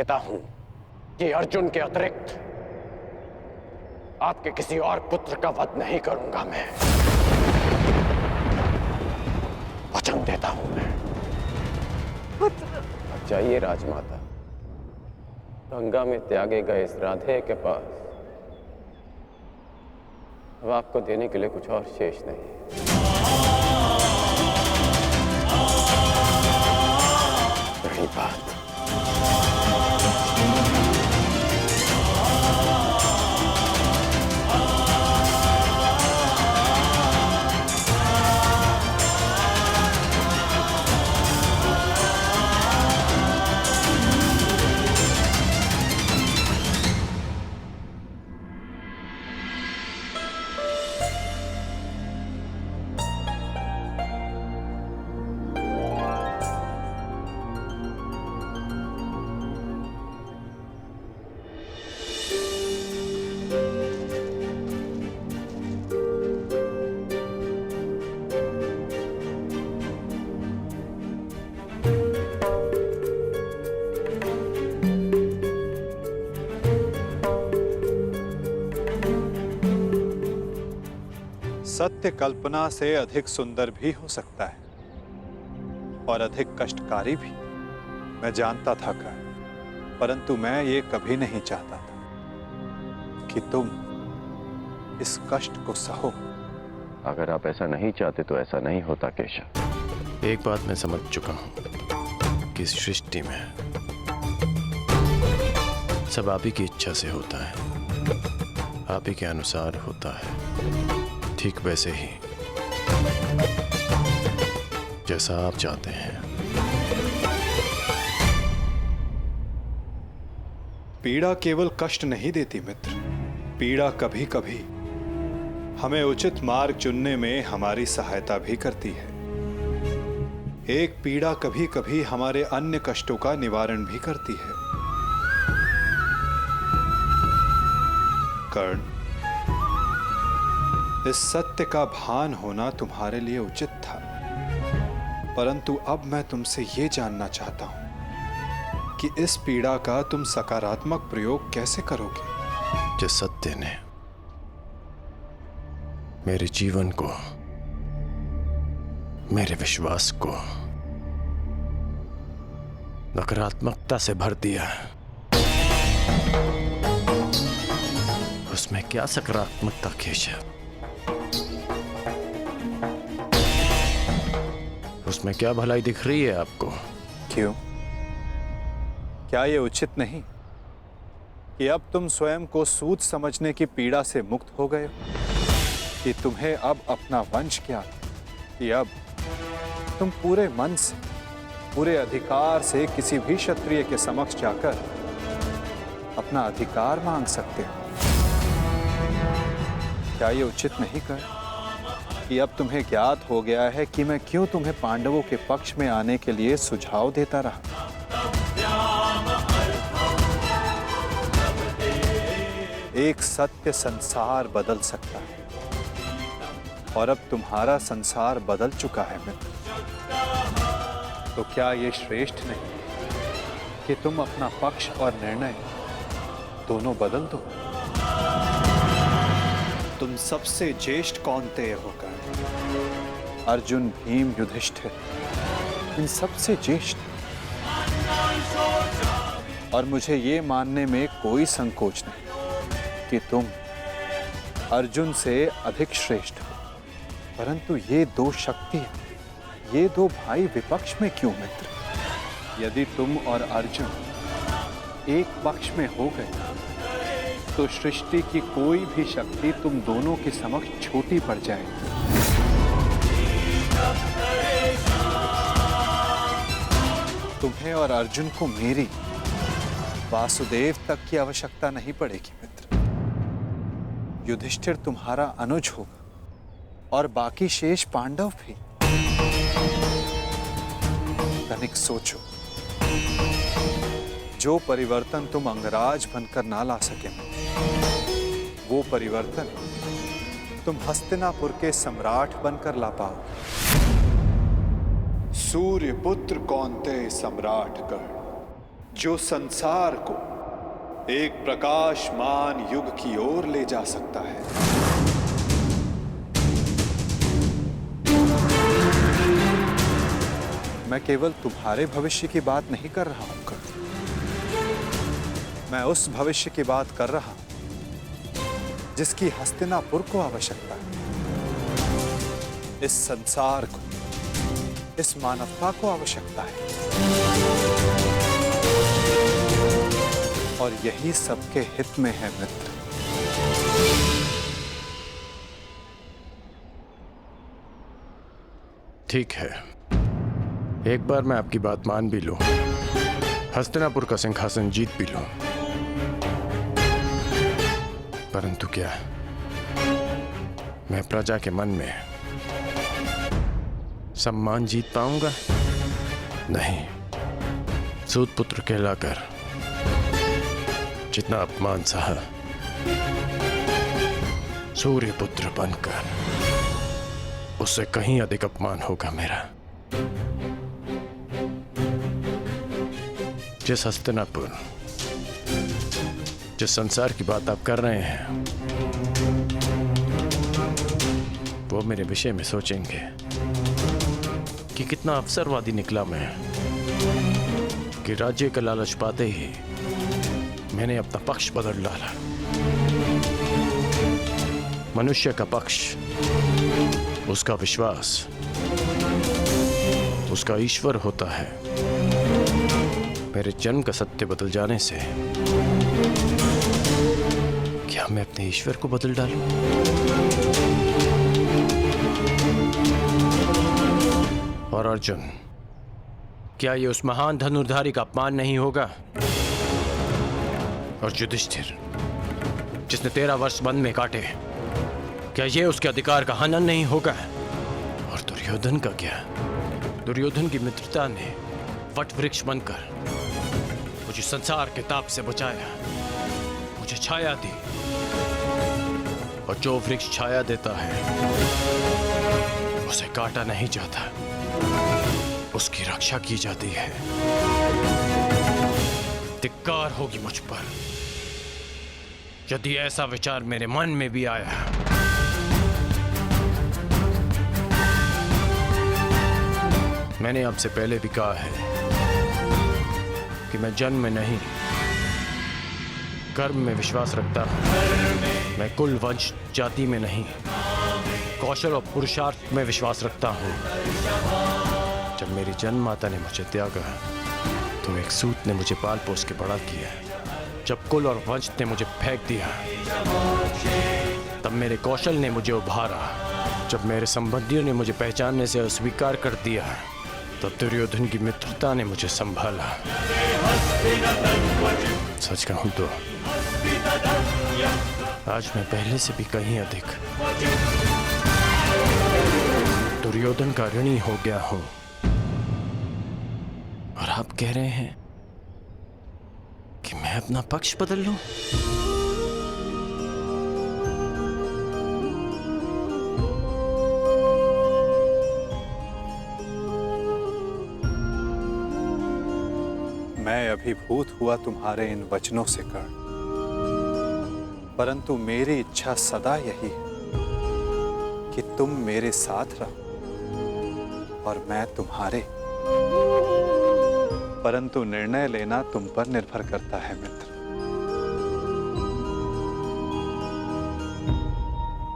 कहता हूं कि अर्जुन के अतिरिक्त आपके किसी और पुत्र का वध नहीं करूंगा मैं। वचन देता हूं मैं। पुत्र। जाइए राजमाता, गंगा में त्यागे गए इस राधे के पास अब आपको देने के लिए कुछ और शेष नहीं है। बड़ी बात। सत्य कल्पना से अधिक सुंदर भी हो सकता है और अधिक कष्टकारी भी। मैं जानता था परंतु मैं ये कभी नहीं चाहता था कि तुम इस कष्ट को सहो। अगर आप ऐसा नहीं चाहते तो ऐसा नहीं होता केशव। एक बात मैं समझ चुका हूं कि इस सृष्टि में सब आप ही की इच्छा से होता है, आप ही के अनुसार होता है, ठीक वैसे ही जैसा आप चाहते हैं। पीड़ा केवल कष्ट नहीं देती मित्र, पीड़ा कभी कभी हमें उचित मार्ग चुनने में हमारी सहायता भी करती है। एक पीड़ा कभी कभी हमारे अन्य कष्टों का निवारण भी करती है। कर्ण, इस सत्य का भान होना तुम्हारे लिए उचित था, परंतु अब मैं तुमसे ये जानना चाहता हूं कि इस पीड़ा का तुम सकारात्मक प्रयोग कैसे करोगे। जिस सत्य ने मेरे जीवन को, मेरे विश्वास को नकारात्मकता से भर दिया, उसमें क्या सकारात्मकता केशव? उसमें क्या भलाई दिख रही है आपको? क्यों? क्या ये उचित नहीं कि अब तुम स्वयं को सूझ समझने की पीड़ा से मुक्त हो गए हो? कि तुम्हें अब अपना वंश क्या, कि अब तुम पूरे मन से, पूरे अधिकार से किसी भी क्षत्रिय के समक्ष जाकर अपना अधिकार मांग सकते हो। क्या ये उचित नहीं कर कि अब तुम्हें ज्ञात हो गया है कि मैं क्यों तुम्हें पांडवों के पक्ष में आने के लिए सुझाव देता रहा? एक सत्य संसार बदल सकता है और अब तुम्हारा संसार बदल चुका है मित्र। तो क्या ये श्रेष्ठ नहीं कि तुम अपना पक्ष और निर्णय दोनों बदल दो? तुम सबसे ज्येष्ठ कौन्तेय होकर अर्जुन, भीम, युधिष्ठिर, इन सबसे ज्येष्ठ, और मुझे ये मानने में कोई संकोच नहीं कि तुम अर्जुन से अधिक श्रेष्ठ हो। परंतु ये दो शक्तियां, ये दो भाई विपक्ष में क्यों मित्र? यदि तुम और अर्जुन एक पक्ष में हो गए तो सृष्टि की कोई भी शक्ति तुम दोनों के समक्ष छोटी पड़ जाएगी। तुम्हें और अर्जुन को मेरी, वासुदेव तक की आवश्यकता नहीं पड़ेगी मित्र। युधिष्ठिर तुम्हारा अनुज होगा और बाकी शेष पांडव भी। तनिक सोचो, जो परिवर्तन तुम अंगराज बनकर ना ला सके, वो परिवर्तन तुम हस्तिनापुर के सम्राट बनकर ला पाओ। सूर्य पुत्र कौन्तेय सम्राट कर्ण, जो संसार को एक प्रकाशमान युग की ओर ले जा सकता है। मैं केवल तुम्हारे भविष्य की बात नहीं कर रहा हूं कर्ण, मैं उस भविष्य की बात कर रहा हूं जिसकी हस्तिनापुर को आवश्यकता है, इस संसार को, इस मानवता को आवश्यकता है। और यही सबके हित में है मित्र। ठीक है, एक बार मैं आपकी बात मान भी लूं, हस्तिनापुर का सिंहासन जीत भी लूं, परंतु क्या मैं प्रजा के मन में सम्मान जीत पाऊंगा? नहीं। सूत पुत्र कहलाकर जितना अपमान सहा, सूर्य पुत्र बनकर उससे कहीं अधिक अपमान होगा मेरा। जिस हस्तिनापुर, जिस संसार की बात आप कर रहे हैं, वो मेरे विषय में सोचेंगे कि कितना अवसरवादी निकला मैं, कि राज्य का लालच पाते ही मैंने अपना पक्ष बदल डाला। मनुष्य का पक्ष, उसका विश्वास, उसका ईश्वर होता है। मेरे जन्म का सत्य बदल जाने से क्या मैं अपने ईश्वर को बदल डालूं? और अर्जुन, क्या ये उस महान धनुर्धारी का अपमान नहीं होगा? और युधिष्ठिर, जिसने 13 वर्ष वन में काटे, क्या ये उसके अधिकार का हनन नहीं होगा? और दुर्योधन का क्या? दुर्योधन की मित्रता ने वट वृक्ष बनकर मुझे संसार के ताप से बचाया, मुझे छाया दी, और जो वृक्ष छाया देता है उसे काटा नहीं जाता, उसकी रक्षा की जाती है। धिक्कार होगी मुझ पर यदि ऐसा विचार मेरे मन में भी आया। मैंने आपसे पहले भी कहा है कि मैं जन्म में नहीं, कर्म में विश्वास रखता हूं। मैं कुल, वंश, जाति में नहीं, कौशल और पुरुषार्थ में विश्वास रखता हूं। जब मेरी जन्म माता ने मुझे त्यागा तो एक सूत ने मुझे पाल पोस के बड़ा किया। जब कुल और वंश ने मुझे फेंक दिया तब मेरे कौशल ने मुझे उभारा। जब मेरे संबंधियों ने मुझे पहचानने से अस्वीकार कर दिया तब दुर्योधन की मित्रता ने मुझे संभाला। सच कहूं तो आज मैं पहले से भी कहीं अधिक दुर्योधन का ऋणी हो गया हूं। और आप कह रहे हैं कि मैं अपना पक्ष बदल लूं? मैं अभिभूत हुआ तुम्हारे इन वचनों से कर्ण, परंतु मेरी इच्छा सदा यही है कि तुम मेरे साथ रहो और मैं तुम्हारे। परंतु निर्णय लेना तुम पर निर्भर करता है मित्र।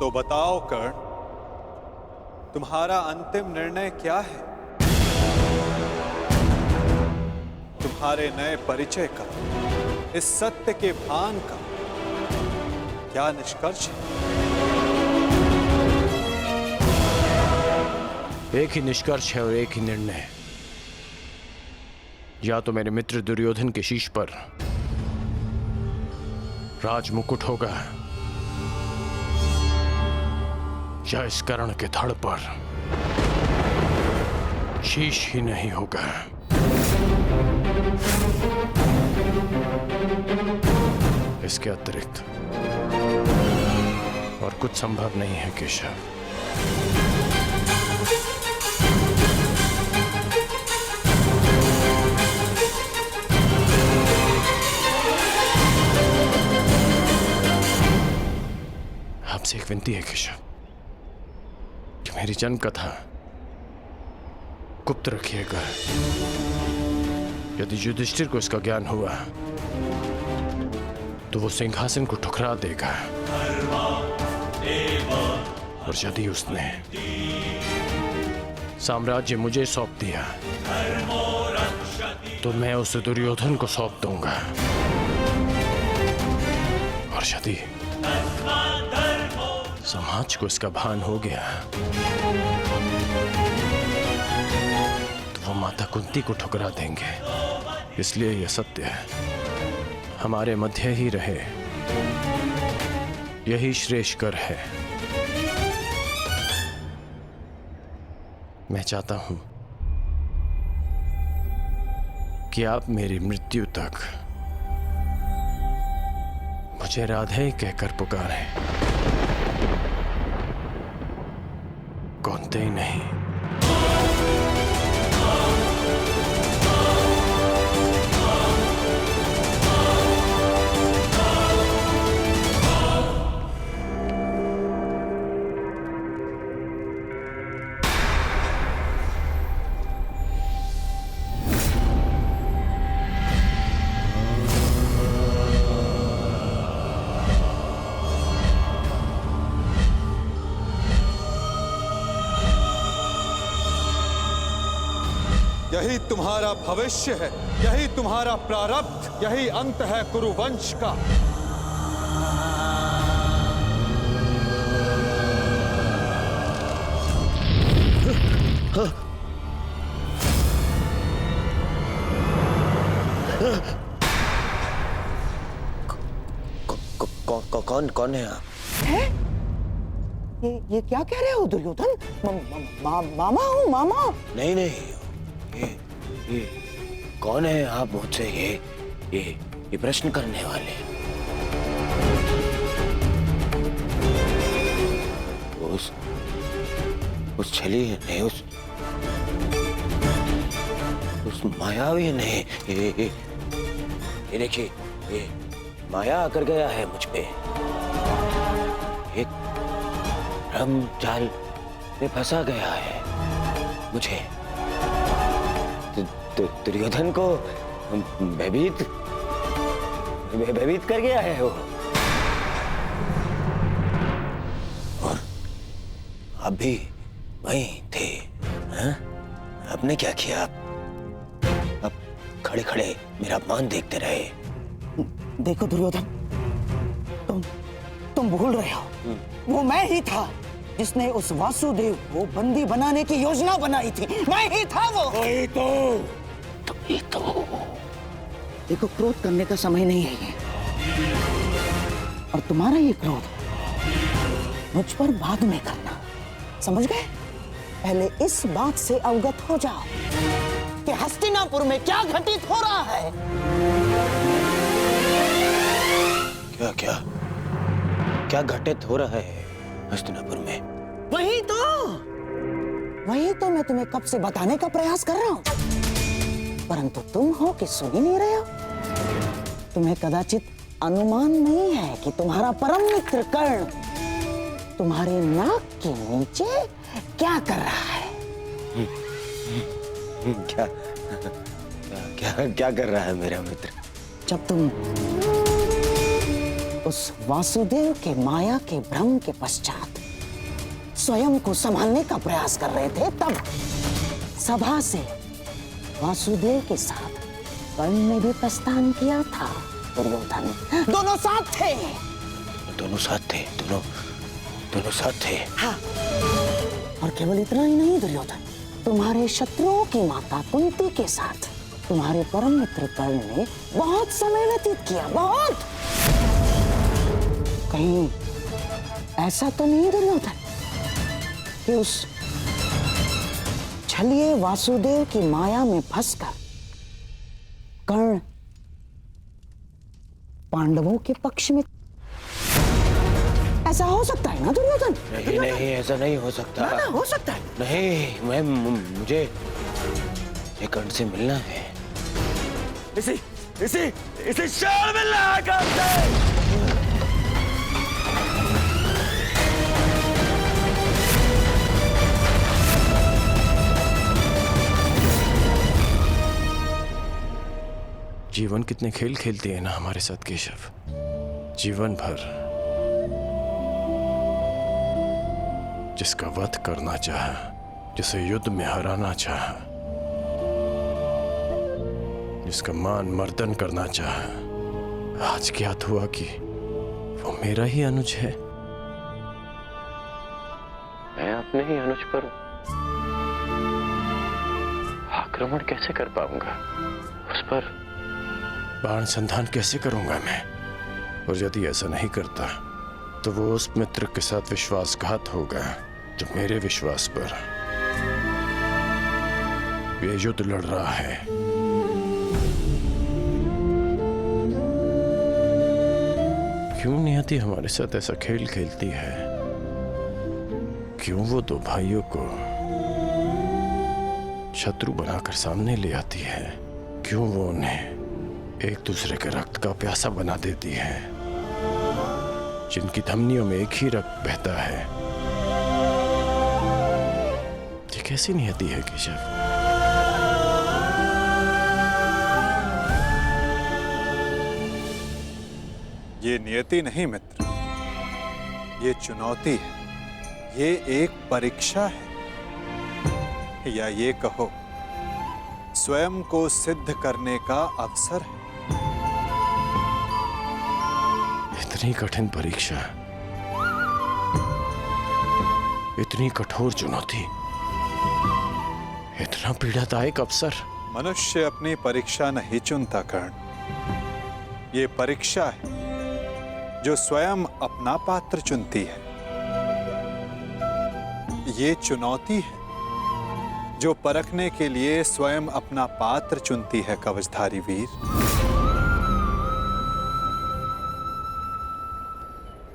तो बताओ कर्ण, तुम्हारा अंतिम निर्णय क्या है? तुम्हारे नए परिचय का, इस सत्य के भान का क्या निष्कर्ष है? एक ही निष्कर्ष है और एक ही निर्णय। या तो मेरे मित्र दुर्योधन के शीश पर राज मुकुट होगा या इस कर्ण के धड़ पर शीश ही नहीं होगा। इसके अतिरिक्त और कुछ संभव नहीं है केशव। आपसे एक विनती है केशव कि मेरी जन्म कथा गुप्त रखिएगा। यदि युधिष्ठिर को इसका ज्ञान हुआ तो वो सिंहासन को ठुकरा देगा, और यदि उसने साम्राज्य मुझे सौंप दिया तो मैं उसे दुर्योधन को सौंप दूंगा, और यदि समाज को इसका भान हो गया तो वो माता कुंती को ठुकरा देंगे। इसलिए यह सत्य हमारे मध्य ही रहे, यही श्रेष्ठकर है। मैं चाहता हूं कि आप मेरी मृत्यु तक मुझे राधे कहकर पुकारें, कौनते ही नहीं। यही तुम्हारा भविष्य है, यही तुम्हारा प्रारब्ध, यही अंत है कुरुवंश का। कौन है आप? है? ये क्या कह रहे हो दुर्योधन? मामा हूँ, मामा। नहीं नहीं, ये कौन है आप मुझसे ये प्रश्न करने वाले? उस छली ने, उस मायावी ने, ये देखिए, ये माया आकर गया है मुझ पे। एक भ्रम जाल में फंसा गया है मुझे। दुर्योधन को भयभीत कर गया है वो। और आप भी वहीं थे, हाँ? आपने क्या किया? आप खड़े खड़े मेरा अपमान देखते रहे। देखो दुर्योधन, तुम भूल रहे हो, वो मैं ही था जिसने उस वासुदेव को बंदी बनाने की योजना बनाई थी। मैं ही था वो। वही तो। देखो, क्रोध करने का समय नहीं है ये, और तुम्हारा ये क्रोध मुझ पर बाद में करना, समझ गए? पहले इस बात से अवगत हो जाओ कि हस्तिनापुर में क्या घटित हो रहा है। क्या घटित हो रहा है हस्तिनापुर में? वही तो मैं तुम्हें कब से बताने का प्रयास कर रहा हूं, परंतु तुम हो कि सुन ही नहीं रहे हो। तुम्हें कदाचित अनुमान नहीं है कि तुम्हारा परम मित्र कर्ण तुम्हारे नाक के नीचे क्या कर रहा है। क्या कर रहा है मेरा मित्र? जब तुम उस वासुदेव के माया के भ्रम के पश्चात स्वयं को संभालने का प्रयास कर रहे थे, तब सभा से वासुदेव के साथ कर्ण ने भी प्रस्थान किया था। दुर्योधन, दोनों साथ थे। दोनों साथ थे। हाँ, और केवल इतना ही नहीं दुर्योधन, तुम्हारे शत्रुओं की माता कुंती के साथ तुम्हारे परम मित्र कर्ण ने बहुत समय व्यतीत किया। बहुत। कहीं ऐसा तो नहीं दुर्योधन कि उस छलिए वासुदेव की माया में फंसकर कर्ण पांडवों के पक्ष में? ऐसा हो सकता है ना दुर्योधन? नहीं, ऐसा नहीं हो सकता। ना, हो सकता है। नहीं, मुझे ये कर्ण से मिलना है। इसे शाल मिलना है कर्ण से। जीवन कितने खेल खेलती है ना हमारे साथ केशव। जीवन भर जिसका वध करना चाहा, जिसे युद्ध में हराना चाहा, जिसका मान मर्दन करना चाहा, आज ज्ञात हुआ कि वो मेरा ही अनुज है। मैं अपने ही अनुज पर आक्रमण कैसे कर पाऊंगा? उस पर बाण संधान कैसे करूंगा मैं? और यदि ऐसा नहीं करता तो वो उस मित्र के साथ विश्वासघात होगा जो मेरे विश्वास पर ये युद्ध लड़ रहा है। क्यों नियति हमारे साथ ऐसा खेल खेलती है? क्यों वो दो भाइयों को शत्रु बनाकर सामने ले आती है? क्यों वो उन्हें एक दूसरे के रक्त का प्यासा बना देती है, जिनकी धमनियों में एक ही रक्त बहता है? ये कैसी नियति है केशव? ये नियति नहीं मित्र, ये चुनौती है, ये एक परीक्षा है, या ये कहो स्वयं को सिद्ध करने का अवसर है। इतनी कठिन परीक्षा, इतनी कठोर चुनौती, इतना पीड़ादायक अवसर। मनुष्य अपनी परीक्षा नहीं चुनता कर्ण, ये परीक्षा है जो स्वयं अपना पात्र चुनती है। ये चुनौती है जो परखने के लिए स्वयं अपना पात्र चुनती है कवचधारी वीर।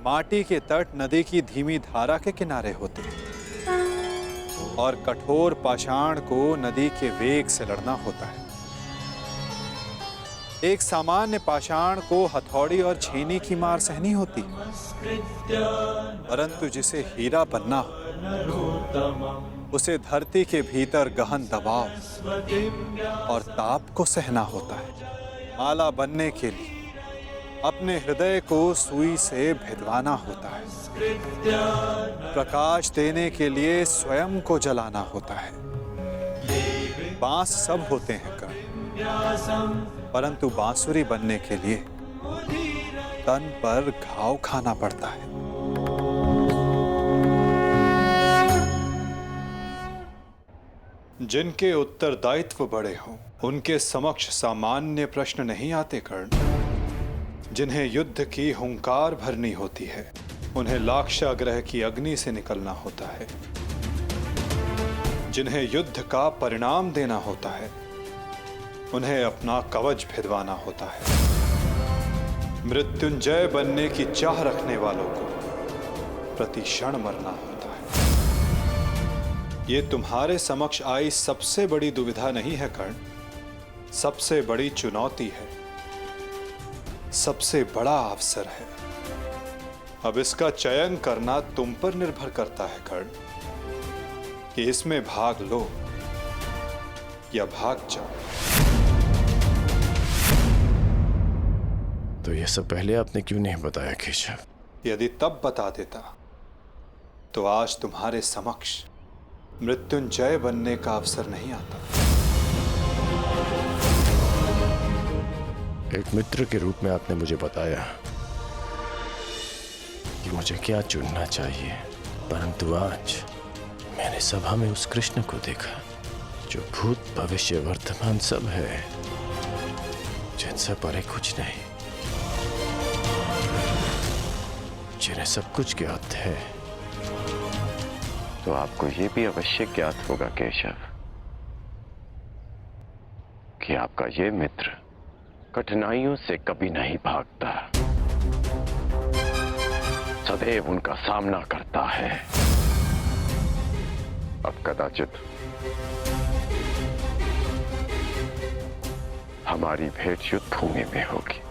माटी के तट नदी की धीमी धारा के किनारे होते हैं और कठोर पाषाण को नदी के वेग से लड़ना होता है। एक सामान्य पाषाण को हथौड़ी और छेनी की मार सहनी होती है, परंतु जिसे हीरा बनना हो उसे धरती के भीतर गहन दबाव और ताप को सहना होता है। माला बनने के लिए अपने हृदय को सुई से भिदवाना होता है। प्रकाश देने के लिए स्वयं को जलाना होता है। बांस सब होते हैं कर्ण, परंतु बांसुरी बनने के लिए तन पर घाव खाना पड़ता है। जिनके उत्तरदायित्व बड़े हों उनके समक्ष सामान्य प्रश्न नहीं आते कर्ण। जिन्हें युद्ध की हुंकार भरनी होती है उन्हें लाक्षागृह की अग्नि से निकलना होता है। जिन्हें युद्ध का परिणाम देना होता है उन्हें अपना कवच भिदवाना होता है। मृत्युंजय बनने की चाह रखने वालों को प्रति क्षण मरना होता है। ये तुम्हारे समक्ष आई सबसे बड़ी दुविधा नहीं है कर्ण, सबसे बड़ी चुनौती है, सबसे बड़ा अवसर है। अब इसका चयन करना तुम पर निर्भर करता है कर्ण कि इसमें भाग लो या भाग जाओ। तो ये सब पहले आपने क्यों नहीं बताया केशव? यदि तब बता देता तो आज तुम्हारे समक्ष मृत्युंजय बनने का अवसर नहीं आता। एक मित्र के रूप में आपने मुझे बताया कि मुझे क्या चुनना चाहिए, परंतु आज मैंने सभा में उस कृष्ण को देखा जो भूत भविष्य वर्तमान सब है, जिनसे परे कुछ नहीं, जिन्हें सब कुछ ज्ञात है। तो आपको ये भी अवश्य ज्ञात होगा केशव कि आपका ये मित्र कठिनाइयों से कभी नहीं भागता, सदैव उनका सामना करता है। अब कदाचित हमारी भेंट युद्ध भूमि में होगी।